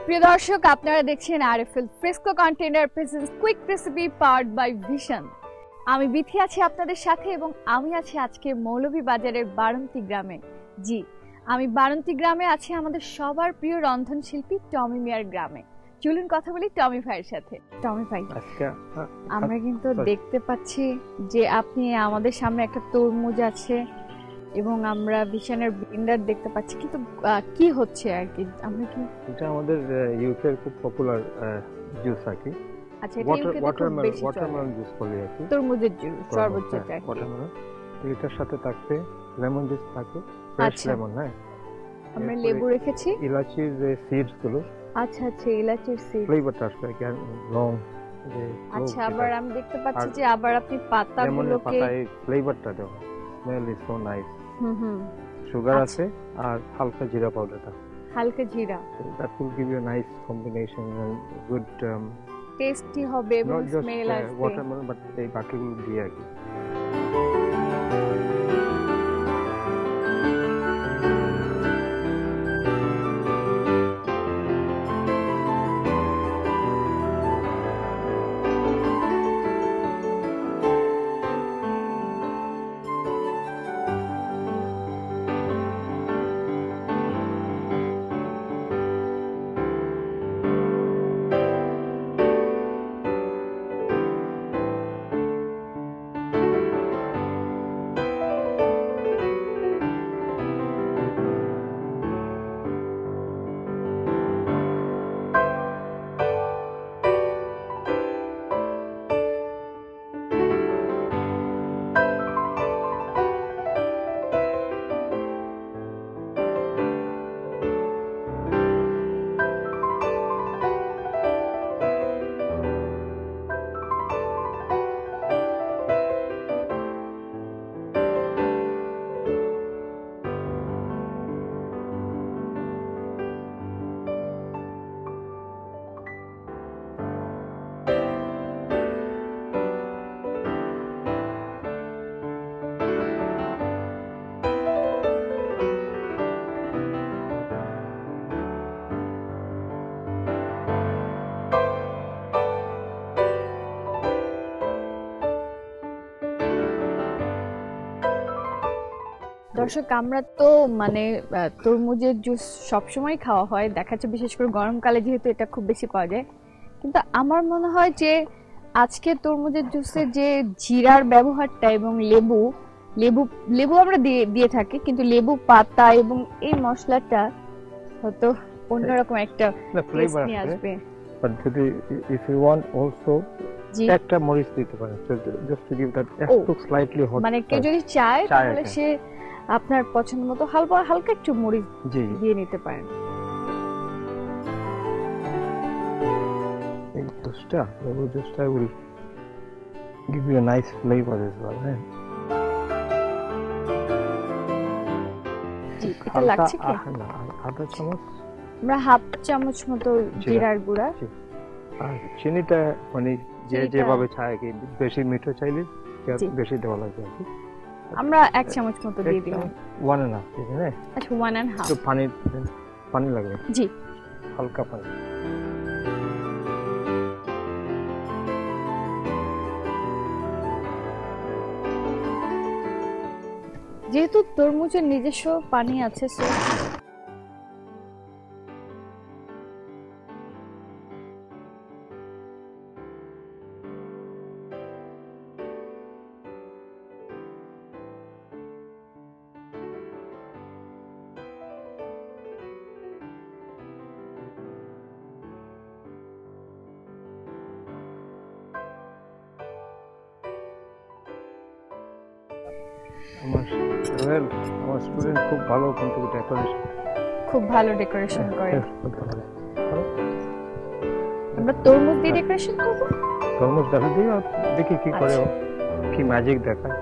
প্রিয় দর্শক, আপনারা দেখছেন RFL Fresco container presents quick recipe powered by Vision. আমি বিথি আছি আপনাদের সাথে এবং আমি আছি আজকে মৌলভীবাজারের বারন্তি গ্রামে। জি, আমি বারন্তি গ্রামে আছি আমাদের সবার প্রিয় রন্ধনশিল্পী টমি মিয়ার গ্রামে। চলুন কথা বলি টমি ভাইয়ের সাথে। টমি ভাই, আমরা কিন্তু দেখতে পাচ্ছি যে আপনি আমাদের সামনে একটা তরমুজ আছে এবং আমরা বিশানের ব্লেন্ডার দেখতে পাচ্ছি, কিন্তু কি হচ্ছে আর কি? আমরা কি এটা আমাদের ইউকের খুব পপুলার জুস আর কি। আচ্ছা, এটা ইউকেতে খুব বেশি ওয়াটারমেলন জুস বলে আর কি। তরমুজের জুস সর্বোচ্চ চাই। ওয়াটারমেলন এটার সাথে থাকবে লেমন জুস থাকে, ফ্রেশ লেমন। হ্যাঁ, আমরা লেবু রেখেছি, ইলাচির যে সিডস গুলো। আচ্ছা আচ্ছা, ইলাচির সিড ফ্লেভারটা আসবে কি লং। আচ্ছা, আবার আমি দেখতে পাচ্ছি যে আবার আপনি পাতাগুলোকে ফ্লেভারটা দাও। Smell is so nice. Sugar আছে আর হালকা জিরা পাউডারটা, হালকা জিরা। that will give you a nice combination and good tasty হবে এবং স্মেল আসবে। watermelon but এই বাকিগুলো দিয়ে আর কি। দর্শক, আমরা তো মানে তরমুজের জুস সবসময় খাওয়া হয়, দেখা যাচ্ছে বিশেষ করে গরমকালে যেহেতু এটা খুব বেশি পাওয়া যায়, কিন্তু আমার মনে হয় যে আজকে তরমুজের জুসে যে জিরার ব্যবহারটা এবং লেবু লেবু লেবু আমরা দিয়ে থাকি, কিন্তু লেবু পাতা এবং এই মশলাটা হয়তো অন্যরকম একটা ফ্লেভার নিয়ে আসবে। বাট যদি ইফ ইউ ওয়ান্ট অলসো একটা মরিচ দিতে পারেন, জাস্ট টু গিভ দ্যাট একটু স্লাইটলি হট। মানে কেউ যদি চায় তাহলে সে আপনার পছন্দ মতো হালকা একটু মরিচ দিয়ে নিতে পারেন। এই জুসটা will give you a nice flavor as well. জি, এটা লাগছে কি? আধা চামচ, আমরা হাফ চামচ মতো জিরার গুঁড়া। আর চিনিটা মানে যেভাবে চায় কি, বেশি মিঠা চাইলে বেশি দেওয়া লাগবে আর কি। আমরা 1 চামচ মতো দিয়ে দিলাম। 1.5, ঠিক আছে? আচ্ছা, 1.5। তো পানি লাগবে। জি, হালকা পানি। যেহেতু তরমুজের নিজস্ব পানি আছে, সো আমার স্টুডেন্ট খুব ভালো কিন্তু ডেকোরেশন করে। আমরা তরমুজ দিয়ে ডেকোরেশন করব। তরমুজ দিয়ে দেখি কি করে, কি ম্যাজিক দেখায়।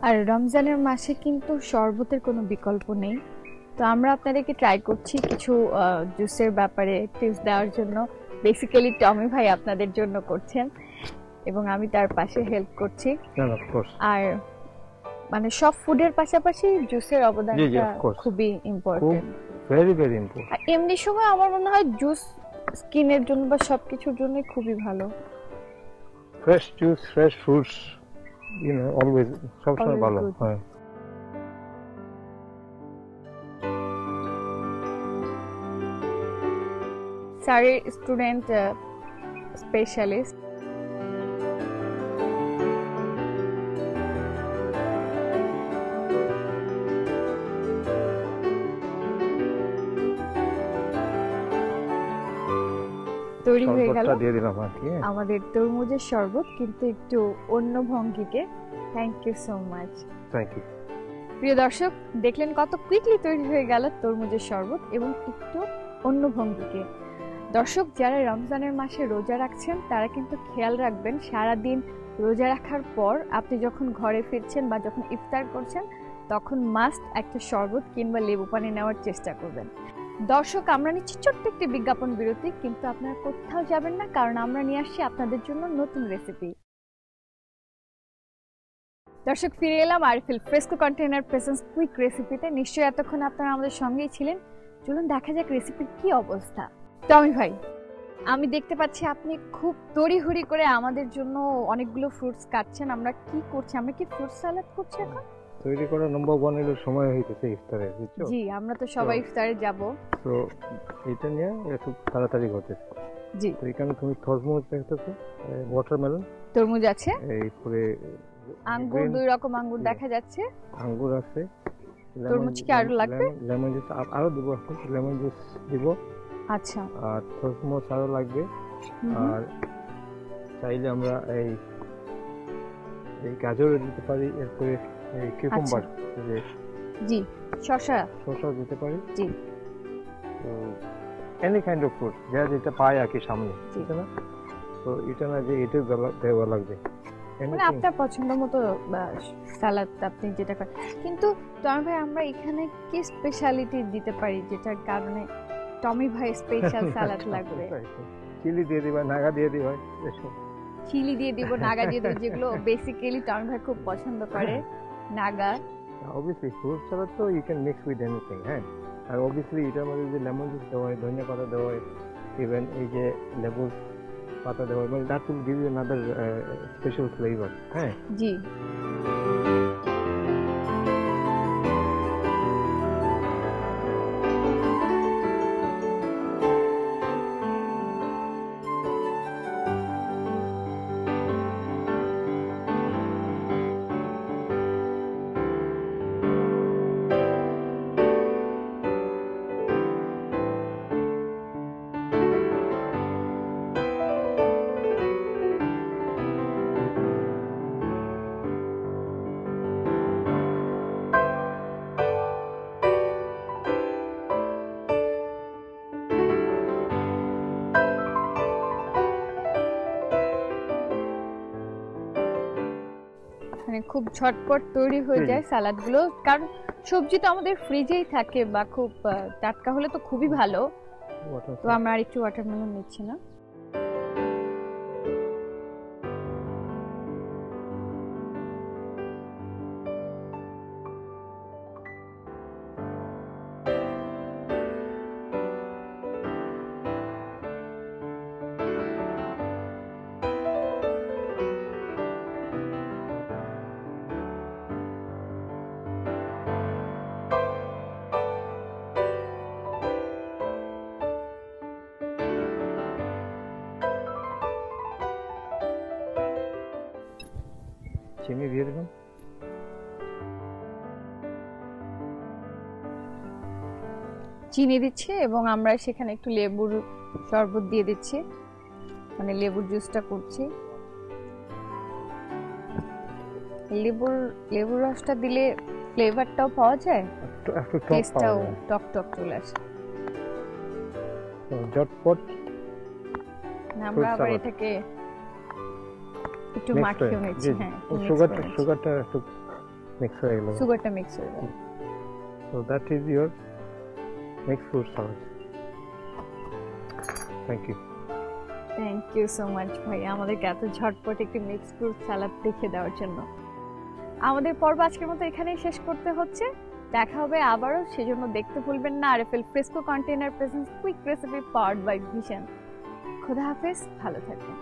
আর রমজানের মাসে কিন্তু শরবতের কোনো বিকল্প নেই, তো আমরা আপনাদেরকে ট্রাই করছি কিছু জুসের ব্যাপারে টিপস দেওয়ার জন্য। বেসিক্যালি টমি ভাই আপনাদের জন্য করছেন এবং আমি তার পাশে হেল্প করছি। Of course. আর মানে সব ফুডের পাশাপাশি জুসের অবদানটা খুবই ইম্পর্টেন্ট, ভেরি ভেরি ইম্পর্টেন্ট। এমনি সময় আমার মনে হয় জুস স্কিনের জন্য বা সবকিছুর জন্য খুবই ভালো। Fresh juice, fresh fruits, you know, always সবসময় ভালো। হ্যাঁ। স্যারের স্টুডেন্ট স্পেশালিস্ট। তৈরি হয়ে গেল আমাদের তরমুজের শরবত, কিন্তু একটু অন্য ভঙ্গিতে। Thank you so much. Thank you. প্রিয় দর্শক, দেখলেন কত কুইকলি তৈরি হয়ে গেল তরমুজের শরবত এবং একটু অন্য ভঙ্গিতে। দর্শক, যারা রমজানের মাসে রোজা রাখছেন তারা কিন্তু খেয়াল রাখবেন, সারাদিন রোজা রাখার পর আপনি যখন ঘরে ফিরছেন বা যখন ইফতার করছেন তখন মাস্ট একটা শরবত কিংবা লেবু পানি নেওয়ার চেষ্টা করবেন। দর্শক, আমরা নিচ্ছি ছোট্ট একটি বিজ্ঞাপন বিরতি, কিন্তু আপনারা কোথাও যাবেন না, কারণ আমরা নিয়ে আসছি আপনাদের জন্য নতুন রেসিপি। দর্শক, ফিরে এলাম RFL Fresco container presence quick রেসিপিতে। নিশ্চয়ই এতক্ষণ আপনারা আমাদের সঙ্গেই ছিলেন। চলুন দেখা যাক রেসিপির কি অবস্থা। টমি ভাই, আমি দেখতে পাচ্ছি আপনি খুব তড়িঘড়ি করে আমাদের জন্য অনেকগুলো ফ্রুটস কাটছেন। আমরা কি করছি? আমরা কি ফ্রুট সালাদ করছি এখন? তৈরি করা নাম্বার 1 এর সময় হইতেছে ইফতারে, বুঝছো? জি, আমরা তো সবাই ইফতারে যাব, তো এটা নিয়ে একটু তাড়াতাড়ি করতেছি। জি, তো এখানে তুমি তরমুজ দেখতেছো, ওয়াটারমেলন, তরমুজ আছে, এরপরে আঙ্গুর, দুই রকম আঙ্গুর দেখা যাচ্ছে, আঙ্গুর আছে, তরমুজ কি আরো লাগবে? লেমন জুস আরো দিব, লেমন জুস দিব। আচ্ছা, আর তরমুজ আরো লাগবে। আর চাইলে আমরা এই গাজর দিতে পারি, এরপরে এই কিউকাম্বার, জি, শসা দিতে পারি। জি, তো এনি কাইন্ড অফ ফ্রুট যা যেটা পায় আর কি সামনে, ঠিক না? তো এটা না যে এটা দেওয়া লাগবে, মানে আপনার পছন্দ মতো সালাদ আপনি যেটা করেন। কিন্তু টমি ভাই, আমরা এখানে কি স্পেশালিটি দিতে পারি যেটার কারণে টমি ভাই স্পেশাল সালাদ লাগবে? চিলি দিয়ে দিবা, নাগা দিয়ে দিবা, চিলি দিয়ে দিব, নাগা দিয়ে দিব, যেগুলো বেসিক্যালি টমি ভাই খুব পছন্দ করে। নাগা obviously fruit salad তো you can mix with anything, হ্যাঁ। আর obviously এটার মধ্যে যে লেমন জুস দেওয়া হয়, ধনিয়া পাতা দেওয়া হয়, ইভেন এই যে লেবু পাতা দেওয়া হয়, মানে that will give you another special flavor, হ্যাঁ। জি, মানে খুব ঝটপট তৈরি হয়ে যায় সালাদগুলো, কারণ সবজি তো আমাদের ফ্রিজেই থাকে বা খুব টাটকা হলে তো খুবই ভালো। তো আমরা আর একটু ওয়াটারমেলন নিচ্ছি না। চিনি দিয়ে দেবেন। চিনি দিচ্ছি এবং আমরা সেখানে একটু লেবুর শরবত দিয়ে দিচ্ছি, মানে লেবুর জুসটা করছি। লেবুর রসটা দিলে ফ্লেভারটাও পাওয়া যায়, একটু টেস্টটাও টক টক চলে আসে। ঝটপট আমরা আবার এটাকে একটু মাখিয়ে নিচ্ছি। হ্যাঁ, সুগারটা একটু মিক্স হয়ে গেল, সুগারটা মিক্স হয়ে গেল। So that is your mixed fruit salad. Thank you. Thank you so much ভাইয়া আমাদেরকে এত ঝটপট একটি মিক্সড ফ্রুট সালাদ দেখিয়ে দেওয়ার জন্য। আমাদের পর্ব আজকের মতো এখানেই শেষ করতে হচ্ছে। দেখা হবে আবারও, সেজন্য দেখতে ভুলবেন না RFL Fresco container presents quick recipe powered by Vision. খোদা হাফেজ, ভালো থাকবেন।